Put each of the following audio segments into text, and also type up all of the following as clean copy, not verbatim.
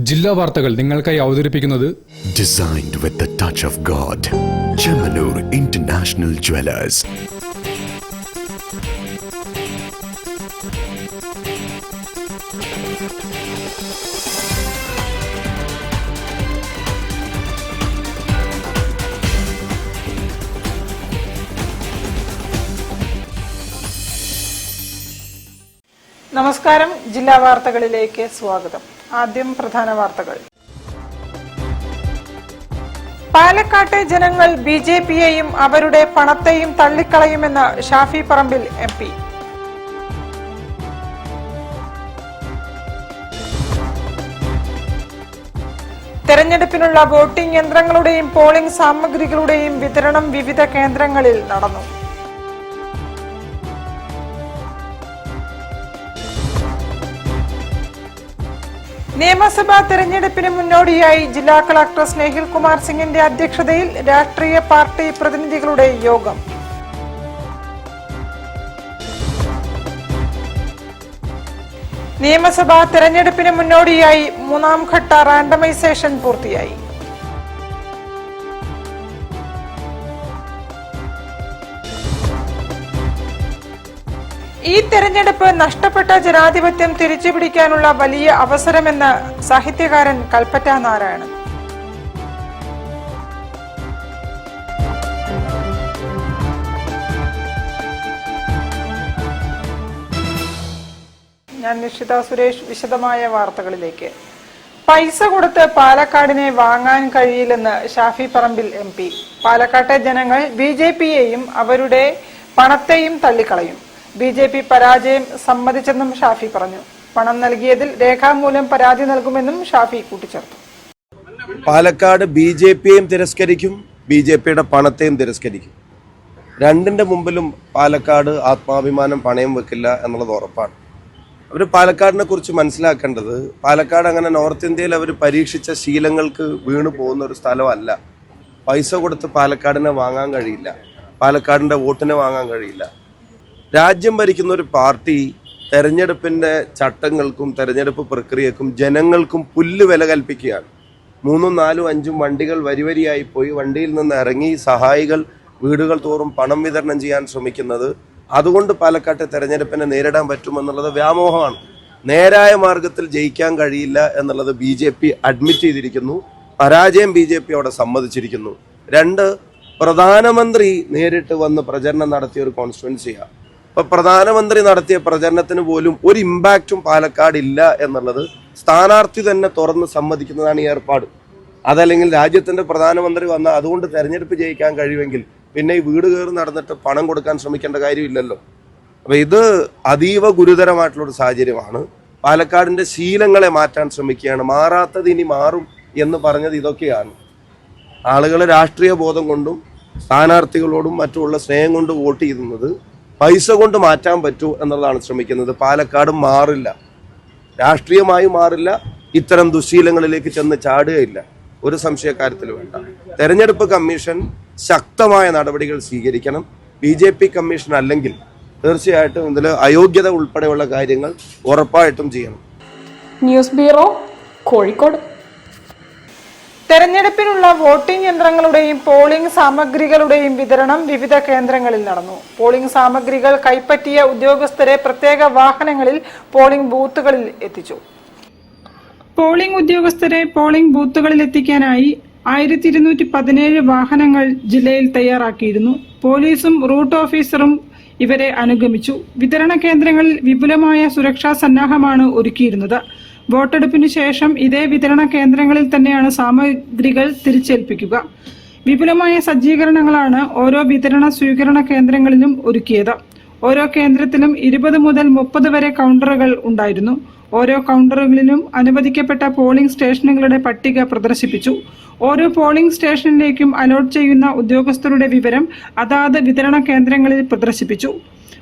ജില്ലാ വാർത്തകൾ നിങ്ങൾക്കായി അവതരിപ്പിക്കുന്നത് Designed with the touch of God. Chemanur International Jewelers. നമസ്കാരം. ജില്ലാ വാർത്തകളിലേക്ക് സ്വാഗതം. ആദ്യം പ്രധാന വാർത്തകൾ. പാലക്കാട്ടെ ജനങ്ങൾ ബിജെപിയെയും അവരുടെ പണത്തെയും തള്ളിക്കളയുമെന്ന് ഷാഫി പറമ്പിൽ MP. തെരഞ്ഞെടുപ്പിനുള്ള വോട്ടിംഗ് യന്ത്രങ്ങളുടെയും പോളിംഗ് സാമഗ്രികളുടെയും വിതരണം വിവിധ കേന്ദ്രങ്ങളിൽ നടന്നു. നിയമസഭാ തെരഞ്ഞെടുപ്പിന് മുന്നോടിയായി ജില്ലാ കളക്ടർ സ്നേഹിൽ കുമാർ സിംഗിന്റെ അധ്യക്ഷതയിൽ രാഷ്ട്രീയ പാർട്ടി പ്രതിനിധികളുടെ യോഗം. നിയമസഭാ തെരഞ്ഞെടുപ്പിന് മുന്നോടിയായി 3ാം ഘട്ട റാൻഡമൈസേഷൻ പൂർത്തിയായി. ഈ തെരഞ്ഞെടുപ്പ് നഷ്ടപ്പെട്ട ജനാധിപത്യം തിരിച്ചുപിടിക്കാനുള്ള വലിയ അവസരമെന്ന് സാഹിത്യകാരൻ കൽപ്പറ്റ നാരായണൻ. ഞാൻ നിഷിത സുരേഷ്. വിശദമായ വാർത്തകളിലേക്ക്. പൈസ കൊടുത്ത് പാലക്കാടിനെ വാങ്ങാൻ കഴിയില്ലെന്ന് ഷാഫി പറമ്പിൽ MP. പാലക്കാട്ടെ ജനങ്ങൾ ബിജെപിയെയും അവരുടെ പണത്തെയും തള്ളിക്കളയും. ബിജെപി പരാജയം സമ്മതിച്ചെന്നും ഷാഫി പറഞ്ഞു. പണം നൽകിയതിൽ രേഖാമൂലം പരാതി നൽകുമെന്നും ഷാഫി കൂട്ടിച്ചേർത്തു. പാലക്കാട് ബിജെപിയെയും തിരസ്കരിക്കും, ബിജെപിയുടെ പണത്തെയും തിരസ്കരിക്കും. രണ്ടിന്റെ മുമ്പിലും പാലക്കാട് ആത്മാഭിമാനം പണയം വെക്കില്ല എന്നുള്ളത് ഉറപ്പാണ്. അവർ പാലക്കാടിനെ കുറിച്ച് മനസ്സിലാക്കേണ്ടത്, പാലക്കാട് അങ്ങനെ നോർത്ത് ഇന്ത്യയിൽ അവർ പരീക്ഷിച്ച ശീലങ്ങൾക്ക് വീണു പോകുന്ന ഒരു സ്ഥലമല്ല. പൈസ കൊടുത്ത് പാലക്കാടിനെ വാങ്ങാൻ കഴിയില്ല, പാലക്കാടിന്റെ വോട്ടിനെ വാങ്ങാൻ കഴിയില്ല. രാജ്യം ഭരിക്കുന്ന ഒരു പാർട്ടി തെരഞ്ഞെടുപ്പിൻ്റെ ചട്ടങ്ങൾക്കും തെരഞ്ഞെടുപ്പ് പ്രക്രിയക്കും ജനങ്ങൾക്കും പുല്ല് വില കൽപ്പിക്കുകയാണ്. 3, 4, 5 വണ്ടികൾ വരിവരിയായി പോയി വണ്ടിയിൽ നിന്ന് ഇറങ്ങി സഹായികൾ വീടുകൾ തോറും പണം വിതരണം ചെയ്യാൻ ശ്രമിക്കുന്നത് അതുകൊണ്ട് പാലക്കാട്ടെ തെരഞ്ഞെടുപ്പിനെ നേരിടാൻ പറ്റുമെന്നുള്ളത് വ്യാമോഹമാണ്. നേരായ മാർഗത്തിൽ ജയിക്കാൻ കഴിയില്ല എന്നുള്ളത് BJP അഡ്മിറ്റ് ചെയ്തിരിക്കുന്നു. പരാജയം BJP അവിടെ സമ്മതിച്ചിരിക്കുന്നു. 2, പ്രധാനമന്ത്രി നേരിട്ട് വന്ന് പ്രചരണം നടത്തിയ ഒരു കോൺസ്റ്റിറ്റ്യുവൻസിയാണ്. അപ്പോൾ പ്രധാനമന്ത്രി നടത്തിയ പ്രചരണത്തിന് പോലും ഒരു ഇമ്പാക്റ്റും പാലക്കാടില്ല എന്നുള്ളത് സ്ഥാനാർത്ഥി തന്നെ തുറന്ന് സമ്മതിക്കുന്നതാണ് ഈ ഏർപ്പാട്. അതല്ലെങ്കിൽ രാജ്യത്തിൻ്റെ പ്രധാനമന്ത്രി വന്ന അതുകൊണ്ട് തെരഞ്ഞെടുപ്പ് ജയിക്കാൻ കഴിയുമെങ്കിൽ പിന്നെ ഈ വീട് കയറി നടന്നിട്ട് പണം കൊടുക്കാൻ ശ്രമിക്കേണ്ട കാര്യമില്ലല്ലോ. അപ്പോൾ ഇത് അതീവ ഗുരുതരമായിട്ടുള്ളൊരു സാഹചര്യമാണ്. പാലക്കാടിൻ്റെ ശീലങ്ങളെ മാറ്റാൻ ശ്രമിക്കുകയാണ്. മാറാത്തത് ഇനി മാറും എന്ന് പറഞ്ഞത് ഇതൊക്കെയാണ്. ആളുകൾ രാഷ്ട്രീയ ബോധം കൊണ്ടും സ്ഥാനാർത്ഥികളോടും മറ്റുമുള്ള സ്നേഹം കൊണ്ട് വോട്ട് ചെയ്യുന്നത് പൈസ കൊണ്ട് മാറ്റാൻ പറ്റൂ എന്നുള്ളതാണ് ശ്രമിക്കുന്നത്. പാലക്കാട് മാറില്ല, രാഷ്ട്രീയമായി മാറില്ല, ഇത്തരം ദുശീലങ്ങളിലേക്ക് ചെന്ന് ചാടുകയില്ല, ഒരു സംശയക്കാര്യത്തിൽ വേണ്ട. തെരഞ്ഞെടുപ്പ് കമ്മീഷൻ ശക്തമായ നടപടികൾ സ്വീകരിക്കണം. BJP കമ്മീഷൻ അല്ലെങ്കിൽ തീർച്ചയായിട്ടും ഇതിൽ അയോഗ്യത ഉൾപ്പെടെയുള്ള കാര്യങ്ങൾ ഉറപ്പായിട്ടും ചെയ്യണം. News bureau, Kozhikode. തെരഞ്ഞെടുപ്പിനുള്ള വോട്ടിംഗ് യന്ത്രങ്ങളുടെയും പോളിംഗ് സാമഗ്രികളുടെയും വിതരണം വിവിധ കേന്ദ്രങ്ങളിൽ നടന്നു. പോളിംഗ് സാമഗ്രികൾ കൈപ്പറ്റിയ ഉദ്യോഗസ്ഥരെ പ്രത്യേക വാഹനങ്ങളിൽ പോളിംഗ് ബൂത്തുകളിൽ എത്തിച്ചു. പോളിംഗ് ഉദ്യോഗസ്ഥരെ പോളിംഗ് ബൂത്തുകളിൽ എത്തിക്കാനായി 1217 വാഹനങ്ങൾ ജില്ലയിൽ തയ്യാറാക്കിയിരുന്നു. പോലീസും റൂട്ട് ഓഫീസറും ഇവരെ അനുഗമിച്ചു. വിതരണ കേന്ദ്രങ്ങളിൽ വിപുലമായ സുരക്ഷാ സന്നാഹമാണ് ഒരുക്കിയിരുന്നത്. വോട്ടെടുപ്പിന് ശേഷം ഇതേ വിതരണ കേന്ദ്രങ്ങളിൽ തന്നെയാണ് സാമഗ്രികൾ തിരിച്ചേൽപ്പിക്കുക. വിപുലമായ സജ്ജീകരണങ്ങളാണ് ഓരോ വിതരണ സ്വീകരണ കേന്ദ്രങ്ങളിലും ഒരുക്കിയത്. ഓരോ കേന്ദ്രത്തിലും 20 മുതൽ 30 വരെ കൗണ്ടറുകൾ ഉണ്ടായിരുന്നു. ഓരോ കൗണ്ടറുകളിലും അനുവദിക്കപ്പെട്ട പോളിംഗ് സ്റ്റേഷനുകളുടെ പട്ടിക പ്രദർശിപ്പിച്ചു. ഓരോ പോളിംഗ് സ്റ്റേഷനിലേക്കും അലോട്ട് ചെയ്യുന്ന ഉദ്യോഗസ്ഥരുടെ വിവരം അതാത് വിതരണ കേന്ദ്രങ്ങളിൽ പ്രദർശിപ്പിച്ചു.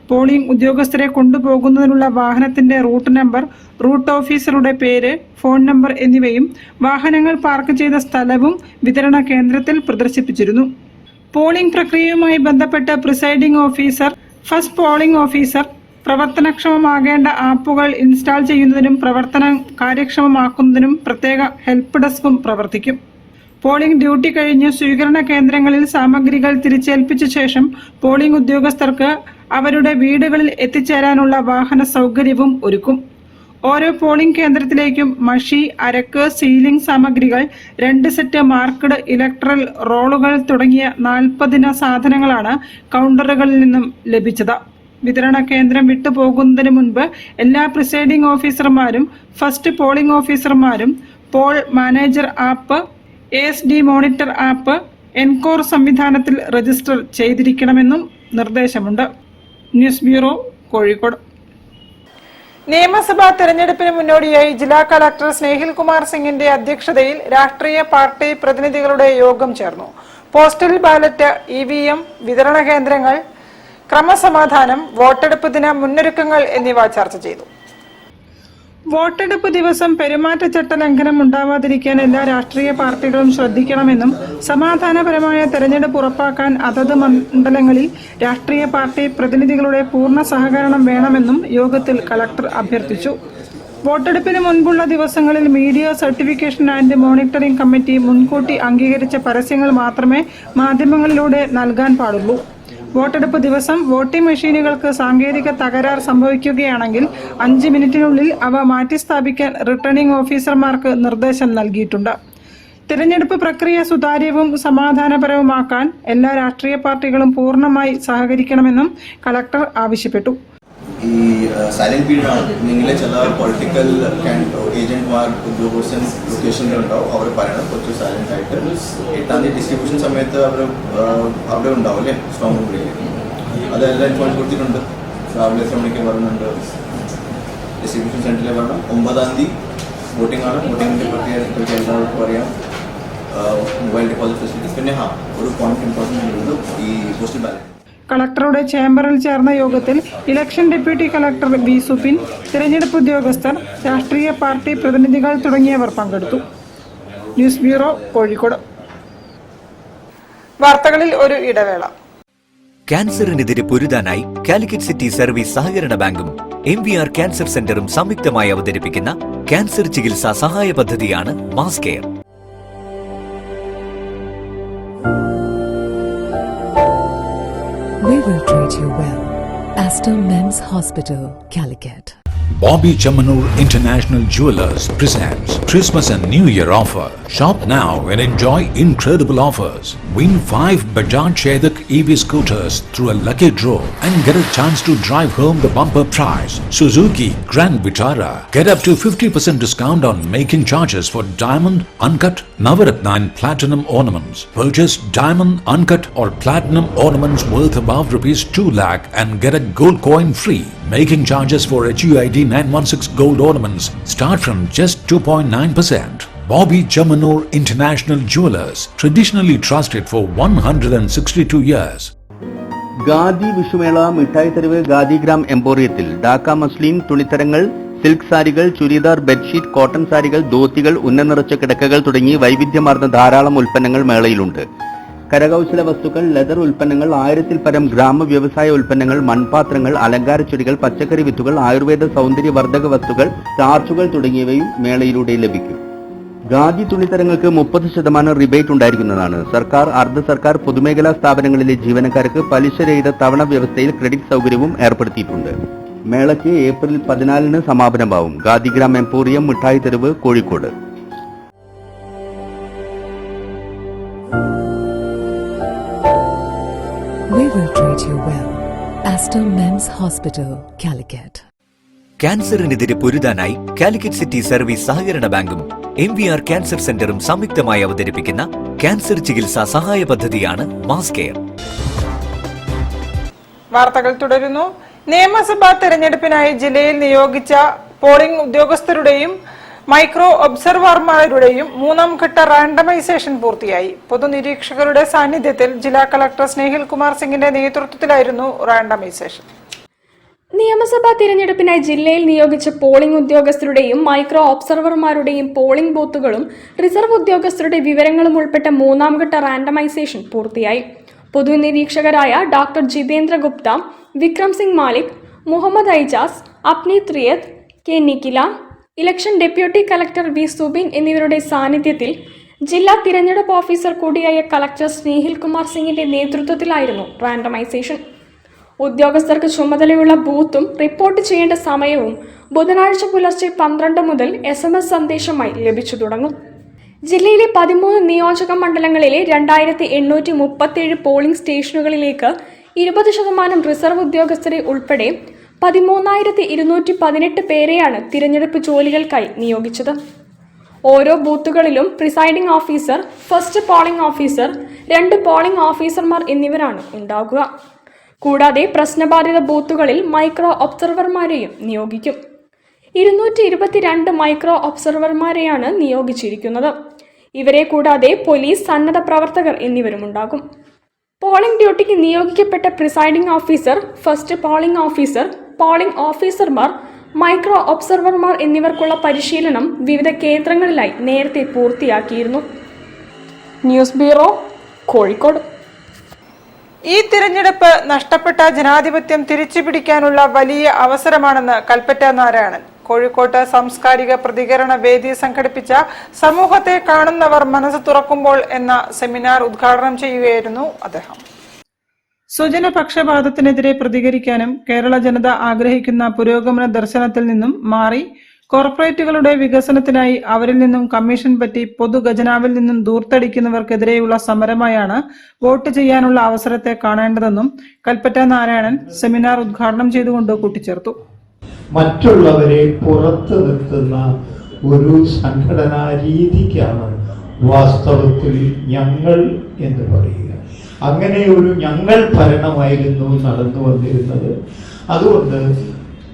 പോളിംഗ് ഉദ്യോഗസ്ഥരെ കൊണ്ടുപോകുന്നതിനുള്ള വാഹനത്തിന്റെ റൂട്ട് നമ്പർ, റൂട്ട് ഓഫീസറുടെ പേര്, ഫോൺ നമ്പർ എന്നിവയും വാഹനങ്ങൾ പാർക്ക് ചെയ്ത സ്ഥലവും വിതരണ കേന്ദ്രത്തിൽ പ്രദർശിപ്പിച്ചിരുന്നു. പോളിംഗ് പ്രക്രിയയുമായി ബന്ധപ്പെട്ട് presiding officer, first polling officer, പ്രവർത്തനക്ഷമമാകേണ്ട ആപ്പുകൾ ഇൻസ്റ്റാൾ ചെയ്യുന്നതിനും പ്രവർത്തനം കാര്യക്ഷമമാക്കുന്നതിനും പ്രത്യേക ഹെൽപ്പ് ഡെസ്കും പ്രവർത്തിക്കും. പോളിംഗ് ഡ്യൂട്ടി കഴിഞ്ഞ് സ്വീകരണ കേന്ദ്രങ്ങളിൽ സാമഗ്രികൾ തിരിച്ചേൽപ്പിച്ച ശേഷം പോളിംഗ് ഉദ്യോഗസ്ഥർക്ക് അവരുടെ വീടുകളിൽ എത്തിച്ചേരാനുള്ള വാഹന സൗകര്യവും ഒരുക്കും. ഓരോ പോളിംഗ് കേന്ദ്രത്തിലേക്കും മഷി, അരക്ക്, സീലിംഗ് സാമഗ്രികൾ, 2 സെറ്റ് മാർക്ക്ഡ് ഇലക്ട്രൽ റോളുകൾ തുടങ്ങിയ 40 സാധനങ്ങളാണ് കൗണ്ടറുകളിൽ നിന്നും ലഭിച്ചത്. വിതരണ കേന്ദ്രം വിട്ടുപോകുന്നതിന് മുൻപ് എല്ലാ പ്രിസൈഡിംഗ് ഓഫീസർമാരും, ഫസ്റ്റ് പോളിംഗ് ഓഫീസർമാരും poll manager app, ASD monitor app encore സംവിധാനത്തിൽ രജിസ്റ്റർ ചെയ്തിരിക്കണമെന്നും നിർദ്ദേശമുണ്ട്. News bureau, Kozhikode. നിയമസഭാ തെരഞ്ഞെടുപ്പിന് മുന്നോടിയായി ജില്ലാ കളക്ടർ സ്നേഹിൽ കുമാർ സിംഗിന്റെ അധ്യക്ഷതയിൽ രാഷ്ട്രീയ പാർട്ടി പ്രതിനിധികളുടെ യോഗം ചേർന്നു. പോസ്റ്റൽ ബാലറ്റ്, EVM, വിതരണ കേന്ദ്രങ്ങൾ, ക്രമസമാധാനം, വോട്ടെടുപ്പ് ദിന മുന്നൊരുക്കങ്ങൾ എന്നിവ ചർച്ച ചെയ്തു. വോട്ടെടുപ്പ് ദിവസം പെരുമാറ്റച്ചട്ട ലംഘനം ഉണ്ടാവാതിരിക്കാൻ എല്ലാ രാഷ്ട്രീയ പാർട്ടികളും ശ്രദ്ധിക്കണമെന്നും സമാധാനപരമായ തെരഞ്ഞെടുപ്പ് ഉറപ്പാക്കാൻ അതത് മണ്ഡലങ്ങളിൽ രാഷ്ട്രീയ പാർട്ടി പ്രതിനിധികളുടെ പൂർണ്ണ സഹകരണം വേണമെന്നും യോഗത്തിൽ കളക്ടർ അഭ്യർത്ഥിച്ചു. വോട്ടെടുപ്പിന് മുൻപുള്ള ദിവസങ്ങളിൽ media certification and monitoring committee മുൻകൂട്ടി അംഗീകരിച്ച പരസ്യങ്ങൾ മാത്രമേ മാധ്യമങ്ങളിലൂടെ നൽകാൻ പാടുള്ളൂ. വോട്ടെടുപ്പ് ദിവസം വോട്ടിംഗ് മെഷീനുകൾക്ക് സാങ്കേതിക തകരാർ സംഭവിക്കുകയാണെങ്കിൽ 5 മിനിറ്റിനുള്ളിൽ അവ മാറ്റിസ്ഥാപിക്കാൻ റിട്ടേണിംഗ് ഓഫീസർമാർക്ക് നിർദ്ദേശം നൽകിയിട്ടുണ്ട്. തിരഞ്ഞെടുപ്പ് പ്രക്രിയ സുതാര്യവും സമാധാനപരവുമാക്കാൻ എല്ലാ രാഷ്ട്രീയ പാർട്ടികളും പൂർണ്ണമായി സഹകരിക്കണമെന്നും കളക്ടർ ആവശ്യപ്പെട്ടു. ഈ സൈലന്റ് പീരീഡ് ആണ്. നിങ്ങളെ ചില പൊളിറ്റിക്കൽ ഏജന്റ്മാർ ലൊക്കേഷനിലുണ്ടാവും. അവർ പറയണം കുറച്ച് സൈലന്റ് ആയിട്ട്. 8-ാം തീയതി ഡിസ്ട്രിബ്യൂഷൻ സമയത്ത് അവർ അവിടെ ഉണ്ടാവും അല്ലേ, സ്ട്രോങ് റൂമിൽ. അതെല്ലാം ഇൻഫോർമേഷൻ കൊടുത്തിട്ടുണ്ട്. രാവിലെ 7 മണിക്ക് പറയുന്നുണ്ട് ഡിസ്ട്രിബ്യൂഷൻ സെന്ററിൽ വരണം. 9-ാം തീയതി വോട്ടിംഗ് ആണ്. വോട്ടിങ്ങിൻ്റെ പ്രത്യേക എല്ലാവർക്കും അറിയാം. Mobile deposit facilities. പിന്നെ ഒരു പോയിന്റ് ഇമ്പോർട്ടൻ്റ് ഉള്ളത് ഈ പോസ്റ്റൽ ബാലറ്റ്. കളക്ടറുടെ ചേംബറിൽ ചേർന്ന യോഗത്തിൽ ഇലക്ഷൻ ഡെപ്യൂട്ടി കളക്ടർ ബി സുപിൻ, തിരഞ്ഞെടുപ്പ് ഉദ്യോഗസ്ഥർ, രാഷ്ട്രീയ പാർട്ടി പ്രതിനിധികൾ തുടങ്ങിയവർ പങ്കെടുത്തു. News bureau, Kozhikode. വാർത്തകളിൽ ഒരു ഇടവേള. ക്യാൻസറിനെതിരെ പൊരുതാനായി കാലിക്കറ്റ് സിറ്റി സർവീസ് സഹകരണ ബാങ്കും MVR ക്യാൻസർ സെന്ററും സംയുക്തമായി അവതരിപ്പിക്കുന്ന ക്യാൻസർ ചികിത്സാ സഹായ പദ്ധതിയാണ് mass care. We will treat you well. Astor Men's Hospital, Calicut. Bobby Chamanur International Jewelers presents Christmas and New Year offer. Shop now and enjoy incredible offers. Win 5 Bajaj Chetak EV scooters through a lucky draw and get a chance to drive home the bumper prize. Suzuki Grand Vitara. Get up to 50% discount on making charges for diamond, uncut, Navaratna and platinum ornaments. Purchase diamond, uncut or platinum ornaments worth above ₹2 lakh and get a gold coin free. Making charges for HUID 916 gold ornaments start from just 2.9%. Bobby Chamanur International Jewelers, traditionally trusted for 162 years. Khadi വിഷുമേള മിഠായി തെരുവ് ഗാദിഗ്രാം എംപോറിയത്തിൽ Dhaka muslin തുണിത്തരങ്ങൾ, silk സാരികൾ, churidar, bedsheet, cotton സാരികൾ, ധോത്തികൾ, ഉന്നനിറച്ച കിടക്കകൾ തുടങ്ങി വൈവിധ്യമാർന്ന ധാരാളം ഉൽപ്പന്നങ്ങൾ മേളയിലുണ്ട്. കരകൗശല വസ്തുക്കൾ, ലെതർ ഉൽപ്പന്നങ്ങൾ, 1000-ൽ പരം ഗ്രാമ വ്യവസായ ഉൽപ്പന്നങ്ങൾ, മൺപാത്രങ്ങൾ, അലങ്കാരച്ചെടികൾ, പച്ചക്കറി വിത്തുകൾ, ആയുർവേദ സൗന്ദര്യവർദ്ധക വസ്തുക്കൾ, സ്റ്റാർച്ചുകൾ തുടങ്ങിയവയും മേളയിലൂടെ ലഭിക്കും. ഖാദി തുണിത്തരങ്ങൾക്ക് 30% റിബേറ്റ് ഉണ്ടായിരിക്കുന്നതാണ്. സർക്കാർ, അർദ്ധ സർക്കാർ, പൊതുമേഖലാ സ്ഥാപനങ്ങളിലെ ജീവനക്കാർക്ക് പലിശരഹിത തവണ വ്യവസ്ഥയിൽ ക്രെഡിറ്റ് സൗകര്യവും ഏർപ്പെടുത്തിയിട്ടുണ്ട്. മേളയ്ക്ക് April 14-ന് സമാപനമാവും. ഗാദിഗ്രാം emporium, Mittai Theruvu, Kozhikode. We will treat you well. Astor Men's Hospital, Calicut. ക്യാൻസറിനെതിരെ പൊരുതാനായി കാലിക്കറ്റ് സിറ്റി സർവീസ് സഹകരണ ബാങ്കും MVR ക്യാൻസർ സെന്ററും സംയുക്തമായി അവതരിപ്പിക്കുന്ന ക്യാൻസർ ചികിത്സാ സഹായ പദ്ധതിയാണ് മാസ് കെയർ. വാർത്തകൾ തുടരുന്നു. നിയമസഭാ തെരഞ്ഞെടുപ്പിനായി ജില്ലയിൽ നിയോഗിച്ച പോളിംഗ് ഉദ്യോഗസ്ഥരുടെയും മൈക്രോ ഒബ്സർവർമാരുടെയും 3ാം ഘട്ട റാൻഡമൈസേഷൻ പൂർത്തിയായി. പൊതുനിരീക്ഷകരുടെ സാന്നിധ്യത്തിൽ ജില്ലാ കളക്ടർ സ്നേഹിൽ കുമാർ സിംഗിന്റെ നേതൃത്വത്തിലായിരുന്നു റാൻഡമൈസേഷൻ. നിയമസഭാ തിരഞ്ഞെടുപ്പിനായി ജില്ലയിൽ നിയോഗിച്ച പോളിംഗ് ഉദ്യോഗസ്ഥരുടെയും മൈക്രോ ഒബ്സർവർമാരുടെയും പോളിംഗ് ബൂത്തുകളും റിസർവ് ഉദ്യോഗസ്ഥരുടെ വിവരങ്ങളും ഉൾപ്പെട്ട 3ാം ഘട്ട റാൻഡമൈസേഷൻ പൂർത്തിയായി. പൊതുനിരീക്ഷകരായ doctor Jitendra Gupta, Vikram Singh Malik, Muhammad Aijaz, Apneet Riyat, K Nikhila, election deputy collector V Subin എന്നിവരുടെ സാന്നിധ്യത്തിൽ ജില്ലാ തിരഞ്ഞെടുപ്പ് ഓഫീസർ കൂടിയായ കളക്ടർ സ്നേഹിൽ കുമാർ സിംഗിന്റെ നേതൃത്വത്തിലായിരുന്നു റാൻഡമൈസേഷൻ. ഉദ്യോഗസ്ഥർക്ക് ചുമതലയുള്ള ബൂത്തും റിപ്പോർട്ട് ചെയ്യേണ്ട സമയവും ബുധനാഴ്ച പുലർച്ചെ 12 മുതൽ SMS സന്ദേശമായി ലഭിച്ചു തുടങ്ങും. ജില്ലയിലെ 13 നിയോജക മണ്ഡലങ്ങളിലെ 2837 പോളിംഗ് സ്റ്റേഷനുകളിലേക്ക് 20% റിസർവ് ഉദ്യോഗസ്ഥരെ ഉൾപ്പെടെ 13,218 പേരെയാണ് തിരഞ്ഞെടുപ്പ് ജോലികൾക്കായി നിയോഗിച്ചത്. ഓരോ ബൂത്തുകളിലും presiding officer, first polling officer, 2 polling ഓഫീസർമാർ എന്നിവരാണ് ഉണ്ടാകുക. കൂടാതെ പ്രശ്നബാധിത ബൂത്തുകളിൽ മൈക്രോ ഒബ്സർവർമാരെയും നിയോഗിക്കും. 222 മൈക്രോ ഒബ്സർവർമാരെയാണ് നിയോഗിച്ചിരിക്കുന്നത്. ഇവരെ കൂടാതെ പോലീസ്, സന്നദ്ധ പ്രവർത്തകർ എന്നിവരുമുണ്ടാകും. പോളിംഗ് ഡ്യൂട്ടിക്ക് നിയോഗിക്കപ്പെട്ട presiding officer, first polling officer, polling ഓഫീസർമാർ, മൈക്രോ ഒബ്സർവർമാർ എന്നിവർക്കുള്ള പരിശീലനം വിവിധ കേന്ദ്രങ്ങളിലായി നേരത്തെ പൂർത്തിയാക്കിയിരുന്നു. News bureau, Kozhikode. ഈ തിരഞ്ഞെടുപ്പ് നഷ്ടപ്പെട്ട ജനാധിപത്യം തിരിച്ചുപിടിക്കാനുള്ള വലിയ അവസരമാണെന്ന് കൽപ്പറ്റ നാരായണൻ. കോഴിക്കോട്ട് സാംസ്കാരിക പ്രതികരണ വേദി സംഘടിപ്പിച്ച സമൂഹത്തെ കാണുന്നവർ മനസ്സ് തുറക്കുമ്പോൾ എന്ന സെമിനാർ ഉദ്ഘാടനം ചെയ്യുകയായിരുന്നു അദ്ദേഹം. സ്വജനപക്ഷപാതത്തിനെതിരെ പ്രതികരിക്കാനും കേരള ജനത ആഗ്രഹിക്കുന്ന പുരോഗമന ദർശനത്തിൽ നിന്നും മാറി കോർപ്പറേറ്റുകളുടെ വികസനത്തിനായി അവരിൽ നിന്നും കമ്മീഷൻ പറ്റി പൊതുഖജനാവിൽ നിന്നും ദൂർത്തടിക്കുന്നവർക്കെതിരെയുള്ള സമരമായാണ് വോട്ട് ചെയ്യാനുള്ള അവസരത്തെ കാണേണ്ടതെന്നും കൽപ്പറ്റ നാരായണൻ സെമിനാർ ഉദ്ഘാടനം ചെയ്തുകൊണ്ട് കൂട്ടിച്ചേർത്തു. മറ്റുള്ളവരെ പുറത്തു നിർത്തുന്ന ഒരു സംഘടനാ രീതിക്കാണ് വാസ്തവത്തിൽ ഞങ്ങൾ എന്ന് പറയുക. അങ്ങനെ ഒരു ഞങ്ങൾ ഭരണമായിരുന്നു നടന്നു വന്നിരുന്നത്. അതുകൊണ്ട്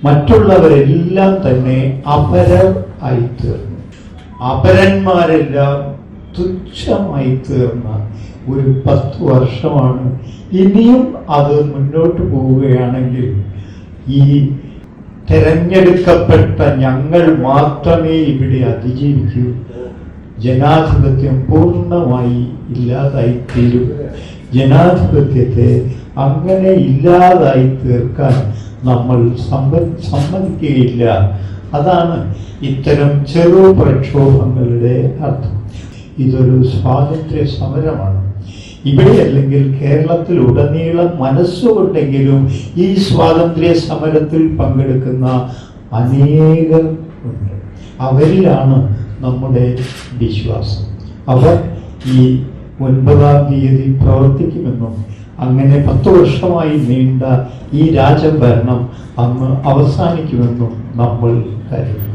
മറ്റുള്ളവരെല്ലാം തന്നെ അപരർ ആയിത്തീർന്നു. അപരന്മാരെല്ലാം തുച്ഛമായി തീർന്ന ഒരു 10 വർഷമാണ്. ഇനിയും അത് മുന്നോട്ട് പോവുകയാണെങ്കിൽ ഈ തെരഞ്ഞെടുക്കപ്പെട്ട ഞങ്ങൾ മാത്രമേ ഇവിടെ അതിജീവിക്കൂ. ജനാധിപത്യം പൂർണ്ണമായി ഇല്ലാതായിത്തീരും. ജനാധിപത്യത്തെ അങ്ങനെ ഇല്ലാതായി തീർക്കാൻ നമ്മൾ സമ്മതിക്കുകയില്ല. അതാണ് ഇത്തരം ചെറു പ്രക്ഷോഭങ്ങളുടെ അർത്ഥം. ഇതൊരു സ്വാതന്ത്ര്യ സമരമാണ്. ഇവിടെ അല്ലെങ്കിൽ കേരളത്തിൽ ഉടനീളം മനസ്സുകൊണ്ടെങ്കിലും ഈ സ്വാതന്ത്ര്യ സമരത്തിൽ പങ്കെടുക്കുന്ന അനേകം ഉണ്ട്. അവരിലാണ് നമ്മുടെ വിശ്വാസം. അവർ ഈ 9-ാം തീയതി പ്രവർത്തിക്കുമെന്നും അങ്ങനെ 10 വർഷമായി നീണ്ട ഈ രാജഭരണം അന്ന് അവസാനിക്കുമെന്നും നമ്മൾ കരുതുന്നു.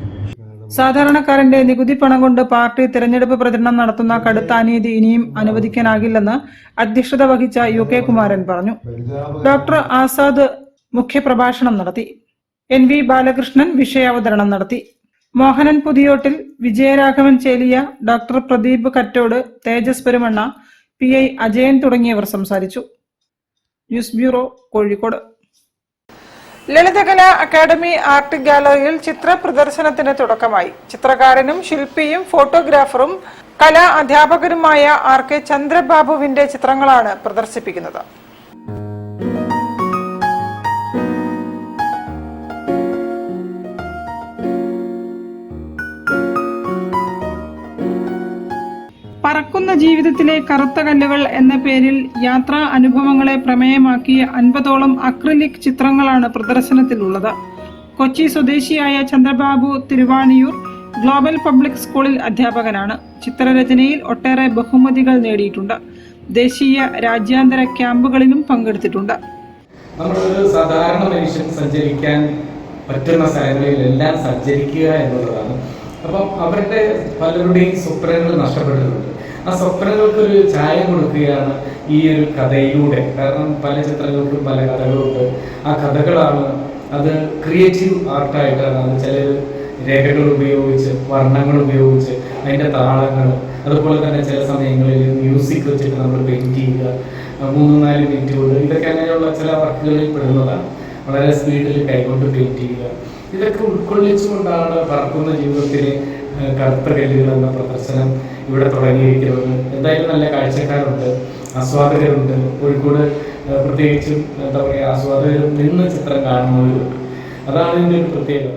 സാധാരണക്കാരന്റെ നികുതി പണം കൊണ്ട് പാർട്ടി തിരഞ്ഞെടുപ്പ് പ്രചരണം നടത്തുന്ന കടുത്ത അനീതി ഇനിയും അനുവദിക്കാനാകില്ലെന്ന് അധ്യക്ഷത വഹിച്ച UK കുമാരൻ പറഞ്ഞു. ഡോക്ടർ ആസാദ് മുഖ്യപ്രഭാഷണം നടത്തി. NV ബാലകൃഷ്ണൻ വിഷയാവതരണം നടത്തി. മോഹനൻ പുതിയോട്ടിൽ, വിജയരാഘവൻ ചേലിയ, ഡോക്ടർ പ്രദീപ് കറ്റോട്, തേജസ് പെരുമണ്ണ, PI അജയൻ തുടങ്ങിയവർ സംസാരിച്ചു. News bureau, Kozhikode. Lalithakala Akademi art ഗാലറിയിൽ ചിത്ര പ്രദർശനത്തിന് തുടക്കമായി. ചിത്രകാരനും ശില്പിയും ഫോട്ടോഗ്രാഫറും കലാ അധ്യാപകരുമായ RK ചന്ദ്രബാബുവിന്റെ ചിത്രങ്ങളാണ് പ്രദർശിപ്പിക്കുന്നത്. പറക്കുന്ന ജീവിതത്തിലെ കറുത്ത കല്ലുകൾ എന്ന പേരിൽ യാത്രാ അനുഭവങ്ങളെ പ്രമേയമാക്കിയ 50ഓളം അക്രിലിക് ചിത്രങ്ങളാണ് പ്രദർശനത്തിലുള്ളത്. കൊച്ചി സ്വദേശിയായ ചന്ദ്രബാബു തിരുവാണിയൂർ ഗ്ലോബൽ പബ്ലിക് സ്കൂളിൽ അധ്യാപകനാണ്. ചിത്രരചനയിൽ ഒട്ടേറെ ബഹുമതികൾ നേടിയിട്ടുണ്ട്. ദേശീയ, രാജ്യാന്തര ക്യാമ്പുകളിലും പങ്കെടുത്തിട്ടുണ്ട്. നമ്മളൊരു സാധാരണ മനുഷ്യൻ സഞ്ചരിക്കാൻ പറ്റുന്ന സ്ഥലങ്ങളിലെല്ലാം സഞ്ചരിക്കുക എന്നുള്ളതാണ്. അപ്പം അവരുടെ പലരുടെയും സ്വപ്നങ്ങൾ നഷ്ടപ്പെട്ടിട്ടുണ്ട്. ആ സ്വപ്നങ്ങൾക്കൊരു ചായം കൊടുക്കുകയാണ് ഈ ഒരു കഥയിലൂടെ. കാരണം പല ചിത്രങ്ങൾക്കും പല കഥകളുണ്ട്. ആ കഥകളാണ്, അത് ക്രിയേറ്റീവ് ആർട്ടായിട്ടാണ്. അത് ചില രേഖകൾ ഉപയോഗിച്ച്, വർണ്ണങ്ങൾ ഉപയോഗിച്ച്, അതിൻ്റെ താളങ്ങൾ, അതുപോലെ തന്നെ ചില സമയങ്ങളിൽ മ്യൂസിക് വെച്ചിട്ട് നമ്മൾ പെയിൻറ്റ് ചെയ്യുക, 3-4 മിനിറ്റ് കൊണ്ട്. ഇതൊക്കെ അങ്ങനെയുള്ള ചില വർക്കുകളിൽ പെടുന്നതാണ്. വളരെ സ്പീഡിൽ കൈകൊണ്ട് പെയിൻറ്റ് ചെയ്യുക. ഇതൊക്കെ ഉൾക്കൊള്ളിച്ചുകൊണ്ടാണ് പറക്കുന്ന ജീവിതത്തിലെ കറുത്ത കല്ലുകൾ എന്ന പ്രദർശനം ഇവിടെ തുടങ്ങിയിരിക്കുന്നത്. എന്തായാലും നല്ല കാഴ്ചക്കാരുണ്ട്, ആസ്വാദകരുണ്ട്. കോഴിക്കോട് പ്രത്യേകിച്ചും എന്താ പറയുക, ആസ്വാദകരും നിന്ന് ചിത്രം കാണുന്നവരുണ്ട്. അതാണ് ഇതിൻ്റെ ഒരു പ്രത്യേകത.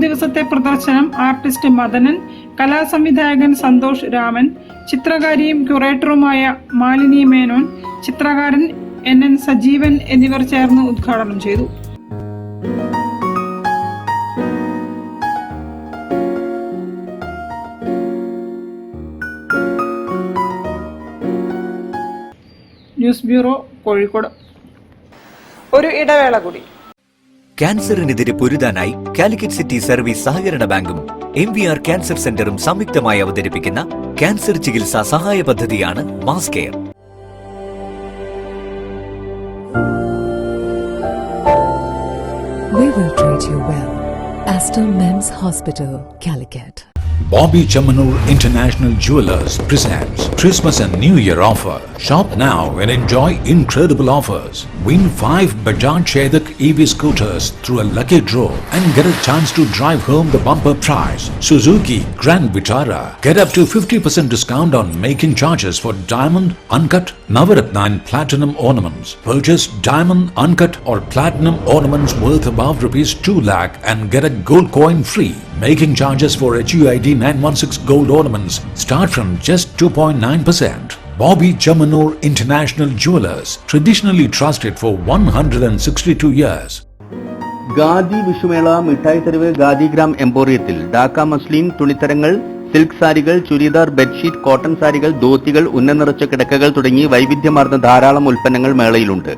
ദിവസത്തെ പ്രദർശനം ആർട്ടിസ്റ്റ് മദനൻ, കലാസംവിധായകൻ സന്തോഷ് രാമൻ, ചിത്രകാരിയും ക്യൂറേറ്ററുമായ മാലിനി മേനോൻ, ചിത്രകാരൻ NN സജീവൻ എന്നിവർ ചേർന്ന് ഉദ്ഘാടനം ചെയ്തു. News bureau, Kozhikode. ഒരു ഇടവേള കൂടി. ക്യാൻസറിനെതിരെ പൊരുതാനായി കാലിക്കറ്റ് സിറ്റി സർവീസ് സഹകരണ ബാങ്കും MVR ക്യാൻസർ സെന്ററും സംയുക്തമായി അവതരിപ്പിക്കുന്ന ക്യാൻസർ ചികിത്സാ സഹായ പദ്ധതിയാണ് mass care. We will treat you well. Astor Men's Hospital, Calicut. Bobby Chamanur International Jewelers presents Christmas and New Year offer. Shop now and enjoy incredible offers. Win 5 Bajaj Chetak EV scooters through a lucky draw and get a chance to drive home the bumper prize. Suzuki Grand Vitara. Get up to 50% discount on making charges for diamond, uncut, Navaratna and platinum ornaments. Purchase diamond, uncut or platinum ornaments worth above rupees 2 lakh and get a gold coin free. Making charges for HUID 916 gold ornaments start from just 2.9%. Bobby Chamanur International Jewelers, traditionally trusted for 162 years. Khadi വിഷുമേള മിഠായി തെരുവ് ഗാദിഗ്രാം എംപോറിയത്തിൽ Dhaka muslin തുണിത്തരങ്ങൾ, silk സാരികൾ, churidar, bedsheet, cotton സാരികൾ, ധോത്തികൾ, ഉന്നനിറച്ച കിടക്കകൾ തുടങ്ങി വൈവിധ്യമാർന്ന ധാരാളം ഉൽപ്പന്നങ്ങൾ മേളയിലുണ്ട്.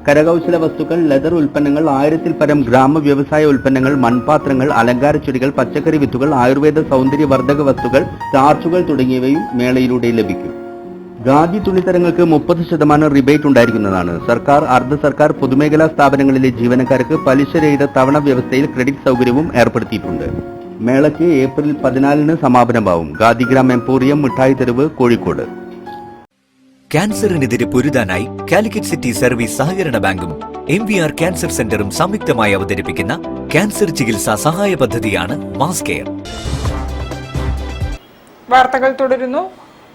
കരകൗശല വസ്തുക്കൾ, ലെതർ ഉൽപ്പന്നങ്ങൾ, 1000-ൽ പരം ഗ്രാമ വ്യവസായ ഉൽപ്പന്നങ്ങൾ, മൺപാത്രങ്ങൾ, അലങ്കാര ചെടികൾ, പച്ചക്കറി വിത്തുകൾ, ആയുർവേദ സൗന്ദര്യവർദ്ധക വസ്തുക്കൾ, സ്റ്റാർച്ചുകൾ തുടങ്ങിയവയും മേളയിലൂടെ ലഭിക്കും. ഖാദി തുണിത്തരങ്ങൾക്ക് 30% റിബേറ്റ് ഉണ്ടായിരിക്കുന്നതാണ്. സർക്കാർ, അർദ്ധ സർക്കാർ, പൊതുമേഖലാ സ്ഥാപനങ്ങളിലെ ജീവനക്കാർക്ക് പലിശരഹിത തവണ വ്യവസ്ഥയിൽ ക്രെഡിറ്റ് സൗകര്യവും ഏർപ്പെടുത്തിയിട്ടുണ്ട്. മേളയ്ക്ക് ഏപ്രിൽ 14-ന് സമാപനമാവും. ഗാദിഗ്രാം എംപോറിയം, മിഠായി തെരുവ്, കോഴിക്കോട്. ക്യാൻസറിനെതിരെ പൊരുതാനായി കാലിക്കറ്റ് സിറ്റി സർവീസ് സഹകരണ ബാങ്കും MVR ക്യാൻസർ സെന്ററും സംയുക്തമായി അവതരിപ്പിക്കുന്ന ക്യാൻസർ ചികിത്സാ സഹായ പദ്ധതിയാണ് മാസ് കെയർ. വാർത്തകൾ തുടരുന്നു.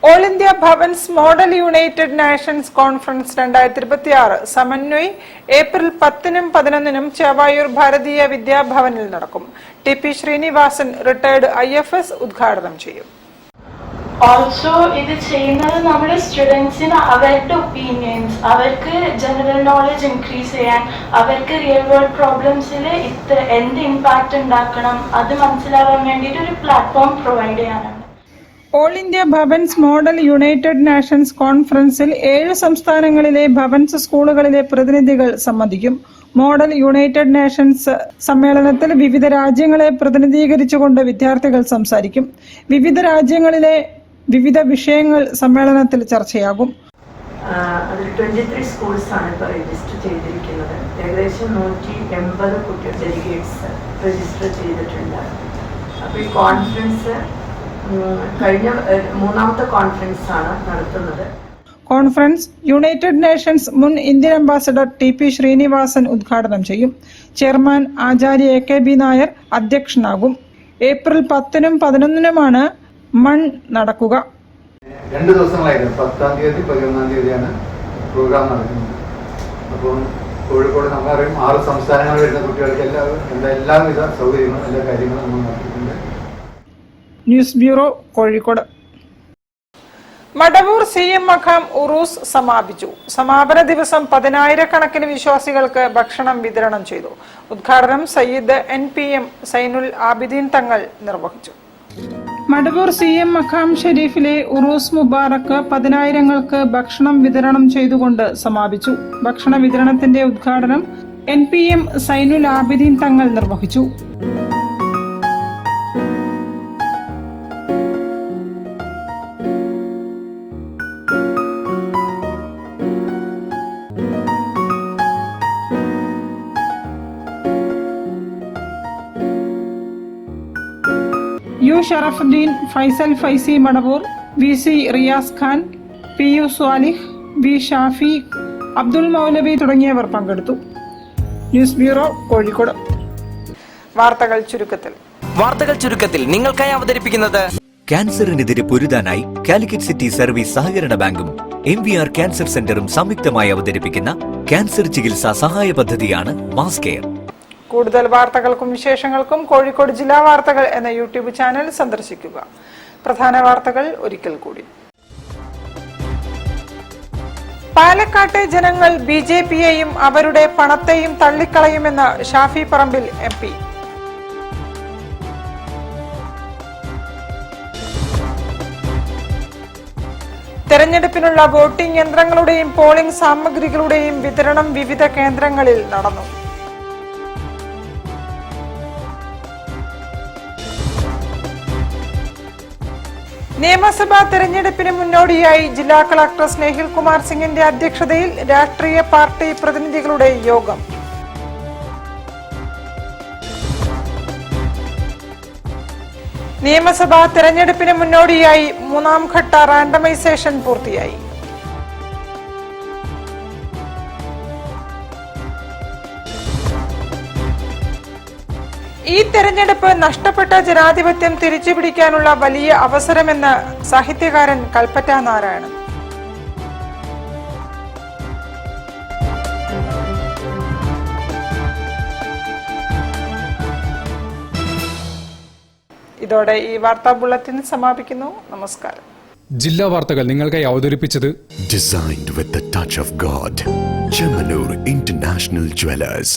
All India Bhavan's model united nations conference 2026 Samanvay April 10-നും 11-നും ചെവായൂർ ഭാരതീയ വിദ്യാഭവനിൽ നടക്കും. TP ശ്രീനിവാസൻ റിട്ടയർഡ് IFS ഉദ്ഘാടനം ചെയ്യും. ഓൾസോ ഇത് ചെയ്യുന്നത് നമ്മുടെ സ്റ്റുഡൻസിന് അവരുടെ ഒപ്പീനിയൻസ്, അവർക്ക് ജനറൽ നോളജ് ഇൻക്രീസ് ചെയ്യാൻ, അവർക്ക് റിയൽ വേൾഡ് പ്രോബ്ലംസിൽ എന്ത് ഇമ്പാക്റ്റ് ഉണ്ടാക്കണം അത് മനസ്സിലാവാൻ വേണ്ടിയിട്ട് ഒരു പ്ലാറ്റ്ഫോം പ്രൊവൈഡ് ചെയ്യാനാണ്. All India Bhavan's model united nations കോൺഫറൻസിൽ 7 സംസ്ഥാനങ്ങളിലെ ഭവൻസ് സ്കൂളുകളിലെ പ്രതിനിധികൾ സംബന്ധിക്കും. മോഡൽ യുണൈറ്റഡ് നാഷൻസ് സമ്മേളനത്തിൽ വിവിധ രാജ്യങ്ങളെ പ്രതിനിധീകരിച്ചുകൊണ്ട് വിദ്യാർത്ഥികൾ സംസാരിക്കും. വിവിധ രാജ്യങ്ങളിലെ വിവിധ വിഷയങ്ങൾ സമ്മേളനത്തിൽ ചർച്ചയാകും. അതിൽ 23 സ്കൂൾസ് ആണ് ഇപ്പോൾ രജിസ്റ്റർ ചെയ്തിരിക്കുന്നത്. ഏകദേശം 180 കുട്ടികൾ ഡെലിഗേറ്റ്സ് രജിസ്റ്റർ ചെയ്തിട്ടുണ്ട്. അപ്പോൾ ഈ കോൺഫറൻസ് കഴിഞ്ഞ 3ാമത്തെ കോൺഫറൻസ് ആണ് നടത്തുന്നത്. കോൺഫറൻസ് യുണൈറ്റഡ് നേഷൻസ് മുൻ ഇന്ത്യൻ അംബാസഡർ TP ശ്രീനിവാസൻ ഉദ്ഘാടനം ചെയ്യും. ചെയർമാൻ ആചാര്യ AKB നായർ അധ്യക്ഷനാകും. ഏപ്രിൽ 10-നും 11-നുമാണ് മൺ നടക്കുക. 2 ദിവസങ്ങളായിരുന്നു. 10-ാം തീയതി 11-ാം തീയതിയാണ് പ്രോഗ്രാം നടക്കുന്നത്. അപ്പോൾ കോഴിക്കോട് നമ്മളറിയും 6 സംസ്ഥാനങ്ങളിൽ വരുന്ന കുട്ടികൾക്ക് എല്ലാവിധ സൗകര്യങ്ങളും എല്ലാ കാര്യങ്ങളും നമ്മൾ നടത്തിയിട്ടുണ്ട്. News bureau, Kozhikode. Madavoor CM മഖാം ഉറൂസ് സമാപിച്ചു. സമാപന ദിവസം 10,000-കണക്കിന് വിശ്വാസികൾക്ക് ഭക്ഷണം വിതരണം ചെയ്തു. ഉദ്ഘാടനം സയ്യിദ് NPM സൈനുൽ ആബിദീൻ തങ്ങൾ നിർവഹിച്ചു. മടവൂർ CM മഖാം ഷെരീഫിലെ ഉറൂസ് മുബാറക്ക് 10,000-ങ്ങൾക്ക് ഭക്ഷണം വിതരണം ചെയ്തുകൊണ്ട് സമാപിച്ചു. ഭക്ഷണ വിതരണത്തിന്റെ ഉദ്ഘാടനം NPM സൈനുൽ ആബിദീൻ തങ്ങൾ നിർവഹിച്ചു. U Sharafuddeen, Faisal Faizi Madavoor, VC Riyas Khan, PU Swalih, V Shafi, Abdul Moulavi തുടങ്ങിയവർ പങ്കെടുത്തു. News bureau, Kozhikode. വാർത്തകൾ ചുരുക്കത്തിൽ നിങ്ങൾക്കായി അവതരിപ്പിക്കുന്നത് ക്യാൻസറിനെതിരെ പൊരുതാനായി കാലിക്കറ്റ് സിറ്റി സർവീസ് സഹകരണ ബാങ്കും MVR ക്യാൻസർ സെന്ററും സംയുക്തമായി അവതരിപ്പിക്കുന്ന ക്യാൻസർ ചികിത്സാ സഹായ പദ്ധതിയാണ് മാസ് കെയർ. കൂടുതൽ വാർത്തകൾക്കും വിശേഷങ്ങൾക്കും കോഴിക്കോട് ജില്ലാ വാർത്തകൾ എന്ന യൂട്യൂബ് ചാനൽ സന്ദർശിക്കുക. പ്രധാന വാർത്തകൾ ഒരിക്കൽ കൂടി. പാലക്കാട്ടെ ജനങ്ങൾ BJPയെയും അവരുടെ പണത്തെയും തള്ളിക്കളയുമെന്ന് ഷാഫി പറമ്പിൽ MP. തെരഞ്ഞെടുപ്പിനുള്ള വോട്ടിംഗ് യന്ത്രങ്ങളുടെയും പോളിംഗ് സാമഗ്രികളുടെയും വിതരണം വിവിധ കേന്ദ്രങ്ങളിൽ നടന്നു. നിയമസഭാ തെരഞ്ഞെടുപ്പിന് മുന്നോടിയായി ജില്ലാ കളക്ടർ സ്നേഹിൽ കുമാർ സിംഗിന്റെ അധ്യക്ഷതയിൽ രാഷ്ട്രീയ പാർട്ടി പ്രതിനിധികളുടെ യോഗം. നിയമസഭാ തെരഞ്ഞെടുപ്പിന് മുന്നോടിയായി 3ാം ഘട്ട റാൻഡമൈസേഷൻ പൂർത്തിയായി. ഈ തെരഞ്ഞെടുപ്പ് നഷ്ടപ്പെട്ട ജനാധിപത്യം തിരിച്ചുപിടിക്കാനുള്ള വലിയ അവസരമെന്ന് സാഹിത്യകാരൻ കൽപ്പറ്റ നാരായണൻ. ഇതോടെ ഈ വാർത്താ ബുള്ളറ്റിൻ സമാപിക്കുന്നു. നമസ്കാരം. ജില്ലാ വാർത്തകൾ നിങ്ങൾക്കായി അവതരിപ്പിച്ചത് Designed with the touch of God. Chemanur International Jewelers.